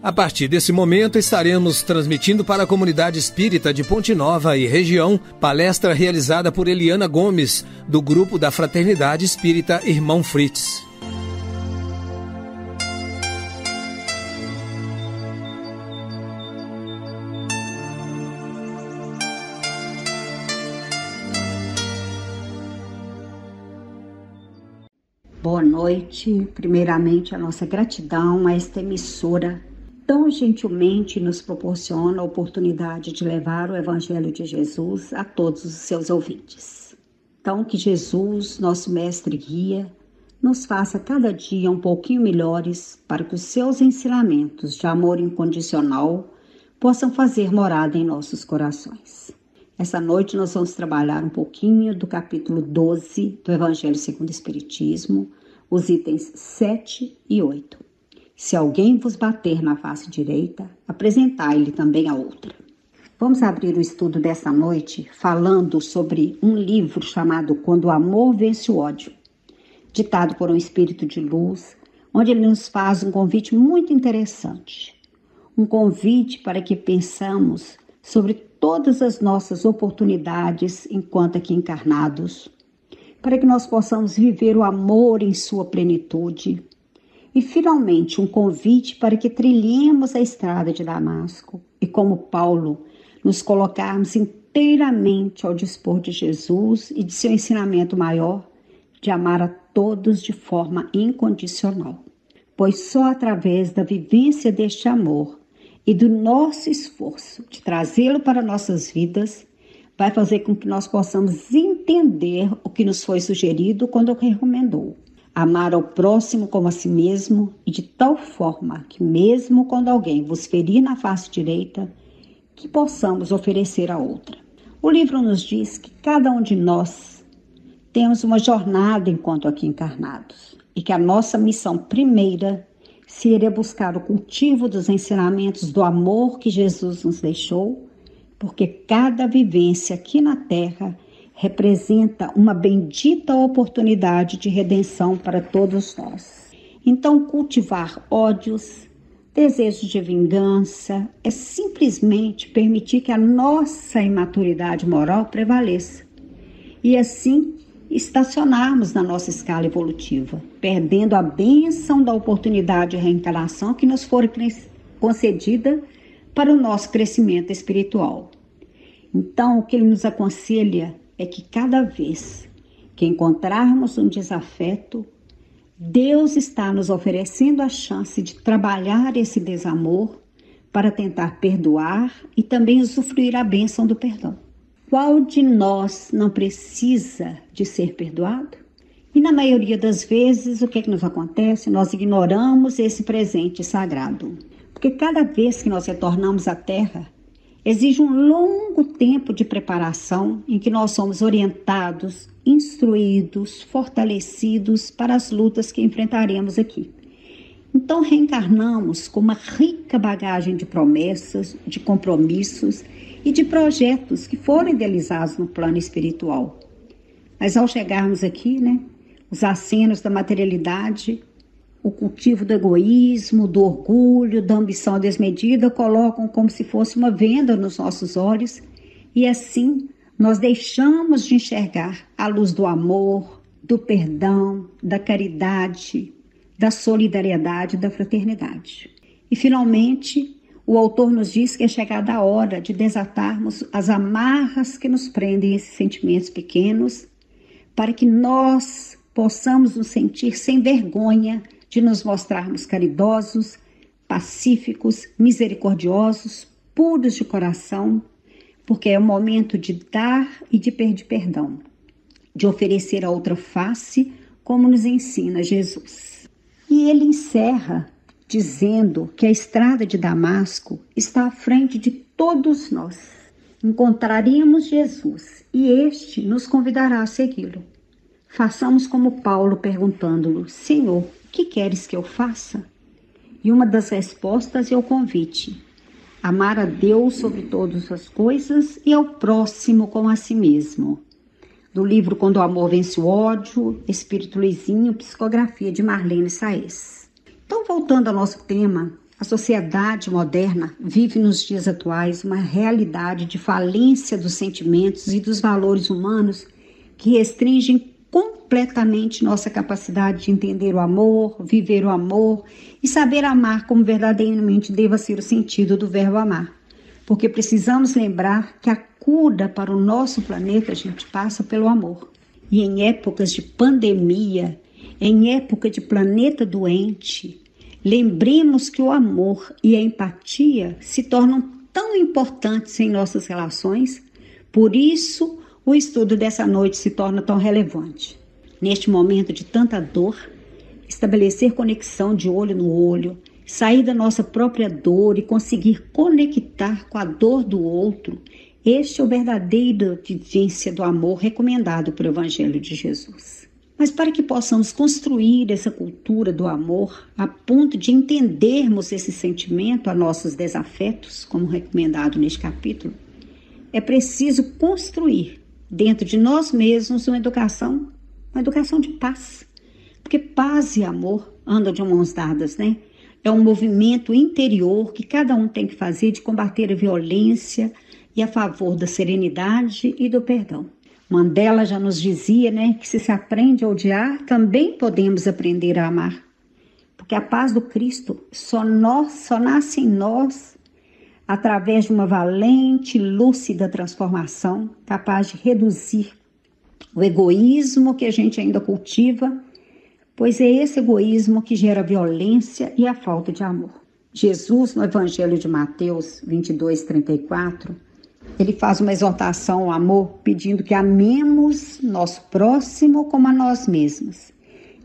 A partir desse momento, estaremos transmitindo para a comunidade espírita de Ponte Nova e região, palestra realizada por Eliana Gomes, do grupo da Fraternidade Espírita Irmão Fritz. Boa noite. Primeiramente, a nossa gratidão a esta emissora tão gentilmente nos proporciona a oportunidade de levar o Evangelho de Jesus a todos os seus ouvintes. Então, que Jesus, nosso mestre e guia, nos faça cada dia um pouquinho melhores para que os seus ensinamentos de amor incondicional possam fazer morada em nossos corações. Essa noite nós vamos trabalhar um pouquinho do capítulo 12 do Evangelho segundo o Espiritismo, os itens 7 e 8. Se alguém vos bater na face direita, apresentai-lhe também a outra. Vamos abrir o estudo dessa noite falando sobre um livro chamado Quando o Amor Vence o Ódio, ditado por um espírito de luz, onde ele nos faz um convite muito interessante. Um convite para que pensamos sobre todas as nossas oportunidades enquanto aqui encarnados, para que nós possamos viver o amor em sua plenitude. E, finalmente, um convite para que trilhemos a estrada de Damasco e, como Paulo, nos colocarmos inteiramente ao dispor de Jesus e de seu ensinamento maior, de amar a todos de forma incondicional. Pois só através da vivência deste amor e do nosso esforço de trazê-lo para nossas vidas, vai fazer com que nós possamos entender o que nos foi sugerido quando recomendou. Amar ao próximo como a si mesmo e de tal forma que mesmo quando alguém vos ferir na face direita, que possamos oferecer a outra. O livro nos diz que cada um de nós temos uma jornada enquanto aqui encarnados e que a nossa missão primeira seria buscar o cultivo dos ensinamentos do amor que Jesus nos deixou, porque cada vivência aqui na Terra representa uma bendita oportunidade de redenção para todos nós. Então, cultivar ódios, desejos de vingança, é simplesmente permitir que a nossa imaturidade moral prevaleça e assim estacionarmos na nossa escala evolutiva, perdendo a bênção da oportunidade de reencarnação que nos for concedida para o nosso crescimento espiritual. Então, o que ele nos aconselha é que cada vez que encontrarmos um desafeto, Deus está nos oferecendo a chance de trabalhar esse desamor para tentar perdoar e também usufruir a bênção do perdão. Qual de nós não precisa de ser perdoado? E na maioria das vezes, o que nos acontece? Nós ignoramos esse presente sagrado. Porque cada vez que nós retornamos à Terra, exige um longo tempo de preparação em que nós somos orientados, instruídos, fortalecidos para as lutas que enfrentaremos aqui. Então reencarnamos com uma rica bagagem de promessas, de compromissos e de projetos que foram idealizados no plano espiritual. Mas ao chegarmos aqui, os acenos da materialidade, o cultivo do egoísmo, do orgulho, da ambição desmedida colocam como se fosse uma venda nos nossos olhos e assim nós deixamos de enxergar a luz do amor, do perdão, da caridade, da solidariedade e da fraternidade. E finalmente, o autor nos diz que é chegada a hora de desatarmos as amarras que nos prendem esses sentimentos pequenos para que nós possamos nos sentir sem vergonha de nos mostrarmos caridosos, pacíficos, misericordiosos, puros de coração, porque é o momento de dar e de pedir perdão, de oferecer a outra face, como nos ensina Jesus. E ele encerra dizendo que a estrada de Damasco está à frente de todos nós. Encontraremos Jesus e este nos convidará a segui-lo. Façamos como Paulo perguntando-lhe: Senhor, o que queres que eu faça? E uma das respostas é o convite: amar a Deus sobre todas as coisas e ao próximo como a si mesmo. Do livro Quando o Amor Vence o Ódio, Espírito Luizinho, psicografia de Marlene Saez. Então, voltando ao nosso tema, A sociedade moderna vive nos dias atuais uma realidade de falência dos sentimentos e dos valores humanos que restringem completamente nossa capacidade de entender o amor, viver o amor e saber amar como verdadeiramente deva ser o sentido do verbo amar. Porque precisamos lembrar que a cura para o nosso planeta, a gente passa pelo amor. E em épocas de pandemia, em época de planeta doente, lembremos que o amor e a empatia se tornam tão importantes em nossas relações, por isso o estudo dessa noite se torna tão relevante. Neste momento de tanta dor, estabelecer conexão de olho no olho, sair da nossa própria dor e conseguir conectar com a dor do outro, este é o verdadeiro vivência do amor recomendado pelo Evangelho de Jesus. Mas para que possamos construir essa cultura do amor a ponto de entendermos esse sentimento a nossos desafetos, como recomendado neste capítulo, é preciso construir dentro de nós mesmos uma educação de paz. Porque paz e amor andam de mãos dadas, né? É um movimento interior que cada um tem que fazer de combater a violência e a favor da serenidade e do perdão. Mandela já nos dizia, né, que se aprende a odiar, também podemos aprender a amar. Porque a paz do Cristo só nasce em nós através de uma valente, lúcida transformação, capaz de reduzir o egoísmo que a gente ainda cultiva, pois é esse egoísmo que gera violência e a falta de amor. Jesus, no Evangelho de Mateus 22:34, ele faz uma exortação ao amor, pedindo que amemos nosso próximo como a nós mesmos.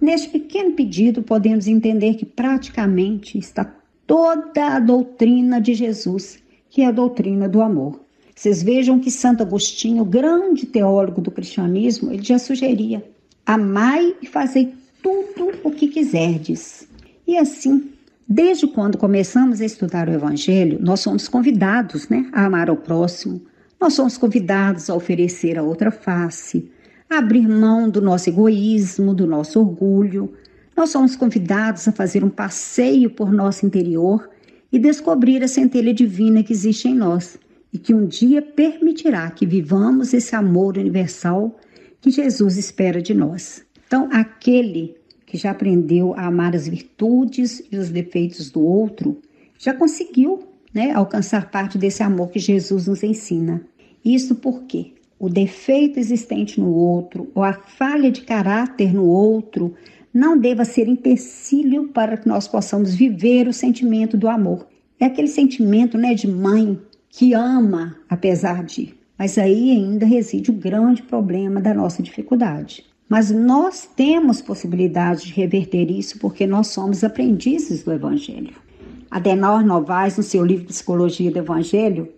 Neste pequeno pedido, podemos entender que praticamente está toda a doutrina de Jesus, que é a doutrina do amor. Vocês vejam que Santo Agostinho, o grande teólogo do cristianismo, ele já sugeria: amai e fazei tudo o que quiserdes. E assim, desde quando começamos a estudar o Evangelho, nós somos convidados, a amar ao próximo, nós somos convidados a oferecer a outra face, a abrir mão do nosso egoísmo, do nosso orgulho. Nós somos convidados a fazer um passeio por nosso interior e descobrir a centelha divina que existe em nós e que um dia permitirá que vivamos esse amor universal que Jesus espera de nós. Então, aquele que já aprendeu a amar as virtudes e os defeitos do outro, já conseguiu, alcançar parte desse amor que Jesus nos ensina. Isso porque o defeito existente no outro ou a falha de caráter no outro não deva ser empecilho para que nós possamos viver o sentimento do amor. É aquele sentimento, de mãe que ama apesar de. Mas aí ainda reside o grande problema da nossa dificuldade. Mas nós temos possibilidade de reverter isso porque nós somos aprendizes do Evangelho. Adenauer Novaes, no seu livro Psicologia do Evangelho,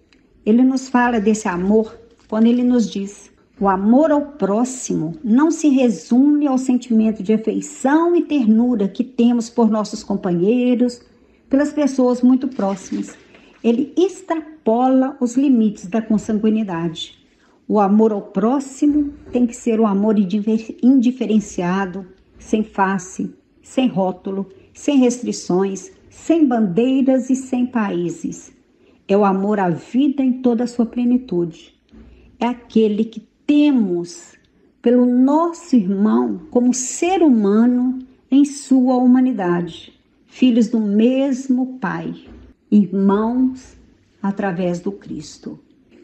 ele nos fala desse amor quando ele nos diz: o amor ao próximo não se resume ao sentimento de afeição e ternura que temos por nossos companheiros, pelas pessoas muito próximas. Ele extrapola os limites da consanguinidade. O amor ao próximo tem que ser um amor indiferenciado, sem face, sem rótulo, sem restrições, sem bandeiras e sem países. É o amor à vida em toda a sua plenitude. É aquele que temos pelo nosso irmão como ser humano em sua humanidade, filhos do mesmo Pai, irmãos através do Cristo.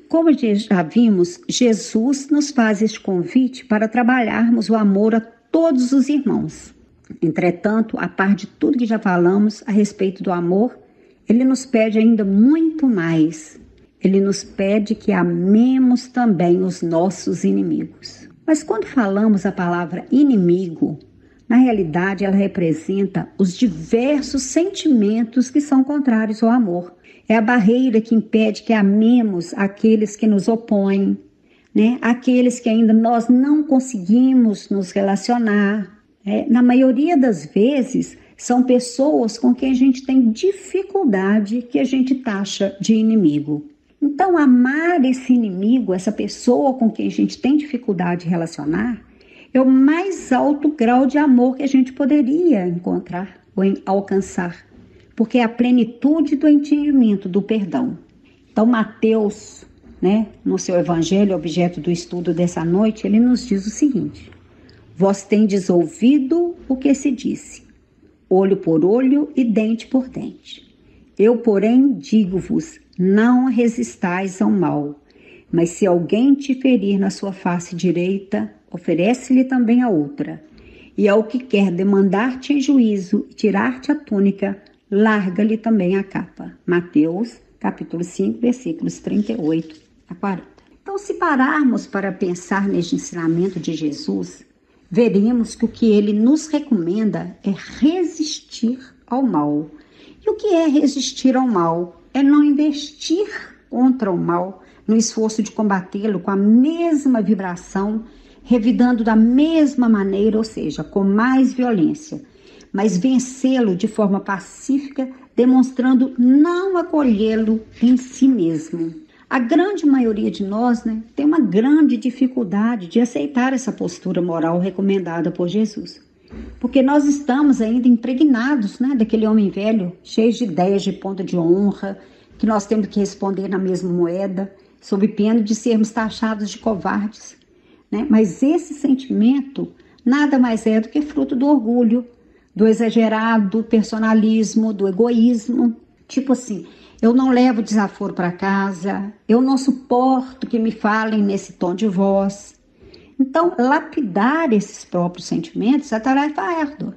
Como já vimos, Jesus nos faz este convite para trabalharmos o amor a todos os irmãos. Entretanto, a par de tudo que já falamos a respeito do amor, ele nos pede ainda muito mais. Ele nos pede que amemos também os nossos inimigos. Mas quando falamos a palavra inimigo, na realidade ela representa os diversos sentimentos que são contrários ao amor. É a barreira que impede que amemos aqueles que nos opõem, aqueles que ainda nós não conseguimos nos relacionar. Na maioria das vezes, são pessoas com quem a gente tem dificuldade, que a gente taxa de inimigo. Então, amar esse inimigo, essa pessoa com quem a gente tem dificuldade de relacionar, é o mais alto grau de amor que a gente poderia encontrar ou alcançar. porque é a plenitude do entendimento do perdão. Então, Mateus, no seu evangelho, objeto do estudo dessa noite, ele nos diz o seguinte: vós tendes ouvido o que se disse, olho por olho e dente por dente. Eu, porém, digo-vos, não resistais ao mal, mas se alguém te ferir na sua face direita, oferece-lhe também a outra. E ao que quer demandar-te em juízo e tirar-te a túnica, larga-lhe também a capa. Mateus, capítulo 5, versículos 38 a 40. Então, se pararmos para pensar neste ensinamento de Jesus, veremos que o que ele nos recomenda é resistir ao mal. E o que é resistir ao mal? É não investir contra o mal no esforço de combatê-lo com a mesma vibração, revidando da mesma maneira, ou seja, com mais violência, mas vencê-lo de forma pacífica, demonstrando não acolhê-lo em si mesmo. A grande maioria de nós tem uma grande dificuldade de aceitar essa postura moral recomendada por Jesus, porque nós estamos ainda impregnados daquele homem velho, cheio de ideias de ponta de honra, que nós temos que responder na mesma moeda, sob pena de sermos taxados de covardes. Mas esse sentimento nada mais é do que fruto do orgulho, do exagerado personalismo, do egoísmo. Tipo assim, eu não levo desaforo para casa, eu não suporto que me falem nesse tom de voz. Então, lapidar esses próprios sentimentos é tarefa árdua.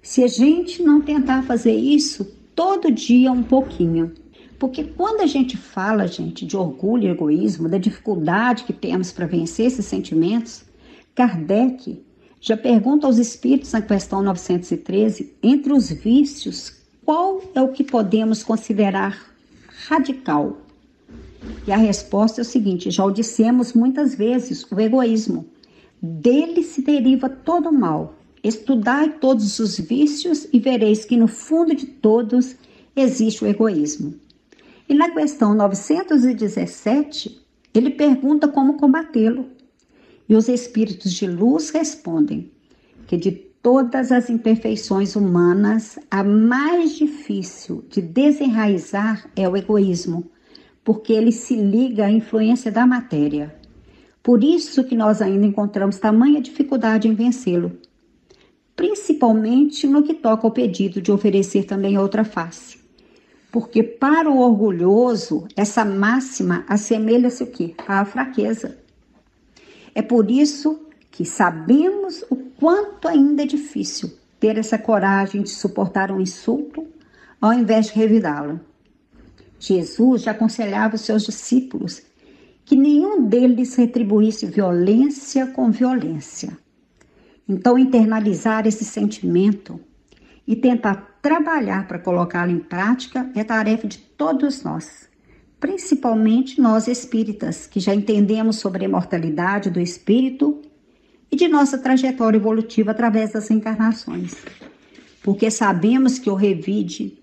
Se a gente não tentar fazer isso todo dia um pouquinho. Porque quando a gente fala, de orgulho e egoísmo, da dificuldade que temos para vencer esses sentimentos, Kardec já pergunta aos espíritos na questão 913, entre os vícios, qual é o que podemos considerar radical? E a resposta é o seguinte: já o dissemos muitas vezes, o egoísmo. Dele se deriva todo o mal. Estudai todos os vícios e vereis que no fundo de todos existe o egoísmo. E na questão 917, ele pergunta como combatê-lo. E os espíritos de luz respondem que de todas as imperfeições humanas, a mais difícil de desenraizar é o egoísmo, porque ele se liga à influência da matéria. Por isso que nós ainda encontramos tamanha dificuldade em vencê-lo, principalmente no que toca ao pedido de oferecer também outra face. Porque para o orgulhoso, essa máxima assemelha-se o quê? À fraqueza. É por isso que sabemos o quanto ainda é difícil ter essa coragem de suportar um insulto ao invés de revidá-lo. Jesus já aconselhava os seus discípulos que nenhum deles retribuísse violência com violência. Então, internalizar esse sentimento e tentar trabalhar para colocá-lo em prática é tarefa de todos nós, principalmente nós espíritas, que já entendemos sobre a imortalidade do espírito e de nossa trajetória evolutiva através das encarnações. Porque sabemos que o revide,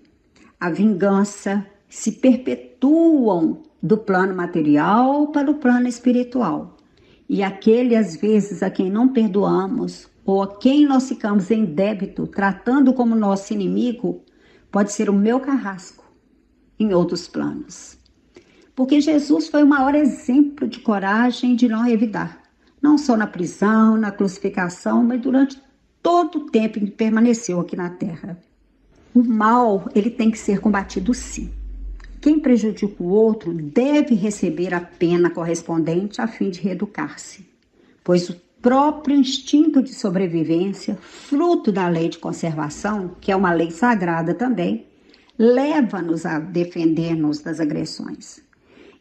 a vingança, se perpetuam do plano material para o plano espiritual. E aquele, às vezes, a quem não perdoamos ou a quem nós ficamos em débito, tratando como nosso inimigo, pode ser o meu carrasco em outros planos. Porque Jesus foi o maior exemplo de coragem de não revidar, não só na prisão, na crucificação, mas durante todo o tempo em que permaneceu aqui na Terra. O mal, ele tem que ser combatido sim. Quem prejudica o outro deve receber a pena correspondente a fim de reeducar-se, pois o próprio instinto de sobrevivência, fruto da lei de conservação, que é uma lei sagrada também, leva-nos a defender-nos das agressões.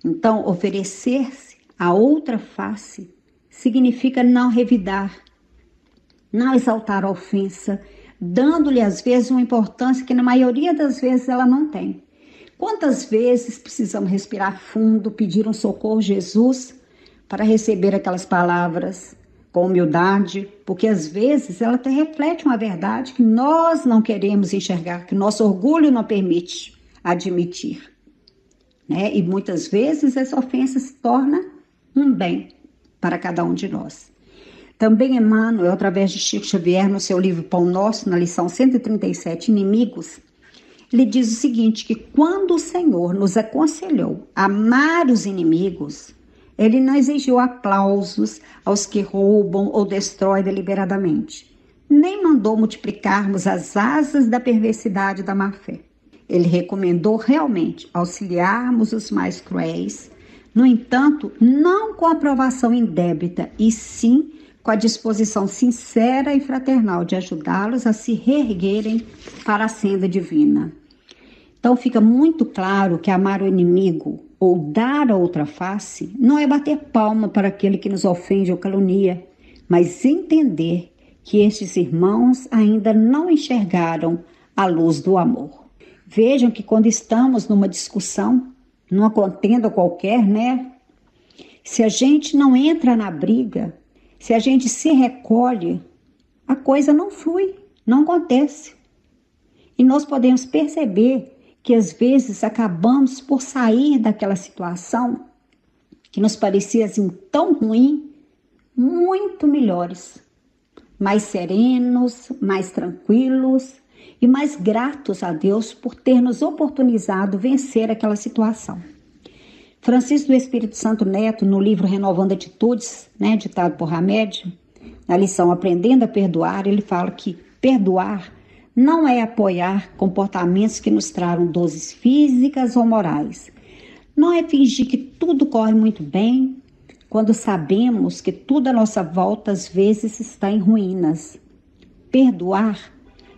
Então, oferecer-se a outra face significa não revidar, não exaltar a ofensa, dando-lhe às vezes uma importância que na maioria das vezes ela não tem. Quantas vezes precisamos respirar fundo, pedir um socorro a Jesus para receber aquelas palavras com humildade, porque às vezes ela até reflete uma verdade que nós não queremos enxergar, que nosso orgulho não permite admitir. E muitas vezes essa ofensa se torna um bem para cada um de nós. Também Emmanuel, através de Chico Xavier, no seu livro Pão Nosso, na lição 137, Inimigos, ele diz o seguinte, que quando o Senhor nos aconselhou a amar os inimigos, ele não exigiu aplausos aos que roubam ou destroem deliberadamente, nem mandou multiplicarmos as asas da perversidade e da má-fé. Ele recomendou realmente auxiliarmos os mais cruéis, no entanto, não com aprovação indébita, e sim com a disposição sincera e fraternal de ajudá-los a se reerguerem para a senda divina. Então fica muito claro que amar o inimigo ou dar a outra face não é bater palma para aquele que nos ofende ou calunia, mas entender que estes irmãos ainda não enxergaram a luz do amor. Vejam que quando estamos numa discussão, numa contenda qualquer, né? Se a gente não entra na briga, se a gente se recolhe, a coisa não flui, não acontece. E nós podemos perceber que às vezes acabamos por sair daquela situação que nos parecia assim tão ruim, muito melhores, mais serenos, mais tranquilos e mais gratos a Deus por ter nos oportunizado vencer aquela situação. Francisco do Espírito Santo Neto, no livro Renovando Atitudes, ditado por Hamed, na lição Aprendendo a Perdoar, ele fala que perdoar não é apoiar comportamentos que nos tragam dores físicas ou morais. Não é fingir que tudo corre muito bem, quando sabemos que tudo à nossa volta às vezes está em ruínas. Perdoar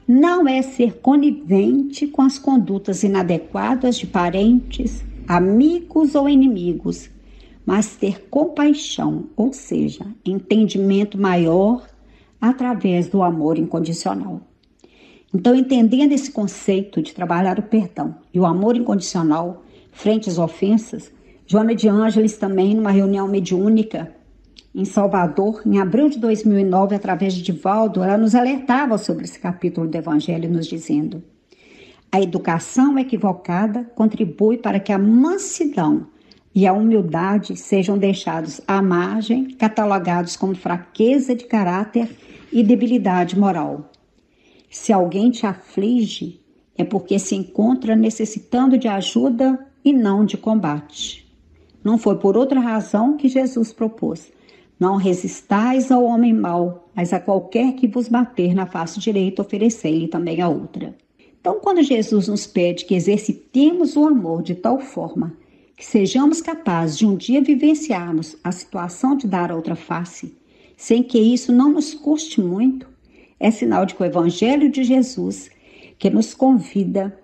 não é ser conivente com as condutas inadequadas de parentes, amigos ou inimigos, mas ter compaixão, ou seja, entendimento maior através do amor incondicional. Então, entendendo esse conceito de trabalhar o perdão e o amor incondicional frente às ofensas, Joana de Ângeles também, numa reunião mediúnica em Salvador, em abril de 2009, através de Divaldo, ela nos alertava sobre esse capítulo do Evangelho, nos dizendo: a educação equivocada contribui para que a mansidão e a humildade sejam deixados à margem, catalogados como fraqueza de caráter e debilidade moral. Se alguém te aflige, é porque se encontra necessitando de ajuda e não de combate. Não foi por outra razão que Jesus propôs: não resistais ao homem mau, mas a qualquer que vos bater na face direita, oferecei-lhe também a outra. Então, quando Jesus nos pede que exercitemos o amor de tal forma que sejamos capazes de um dia vivenciarmos a situação de dar a outra face, sem que isso não nos custe muito, é sinal de que o Evangelho de Jesus, que nos convida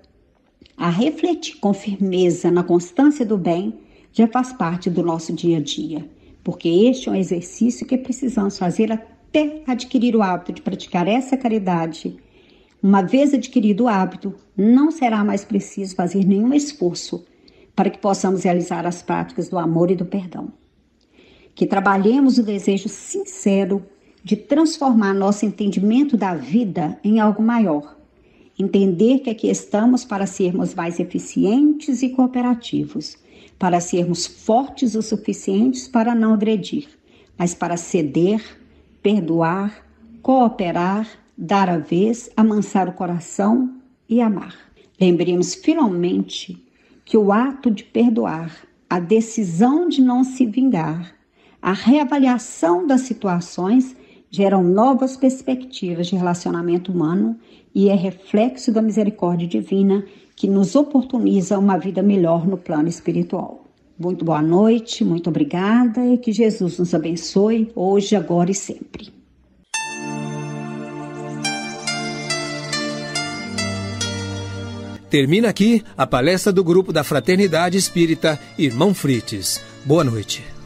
a refletir com firmeza na constância do bem, já faz parte do nosso dia a dia, porque este é um exercício que precisamos fazer até adquirir o hábito de praticar essa caridade. Uma vez adquirido o hábito, não será mais preciso fazer nenhum esforço para que possamos realizar as práticas do amor e do perdão. Que trabalhemos o desejo sincero de transformar nosso entendimento da vida em algo maior. Entender que aqui estamos para sermos mais eficientes e cooperativos, para sermos fortes o suficientes para não agredir, mas para ceder, perdoar, cooperar, dar a vez, amansar o coração e amar. Lembremos finalmente que o ato de perdoar, a decisão de não se vingar, a reavaliação das situações geram novas perspectivas de relacionamento humano e é reflexo da misericórdia divina que nos oportuniza uma vida melhor no plano espiritual. Muito boa noite, muito obrigada e que Jesus nos abençoe hoje, agora e sempre. Termina aqui a palestra do Grupo da Fraternidade Espírita Irmão Frites. Boa noite.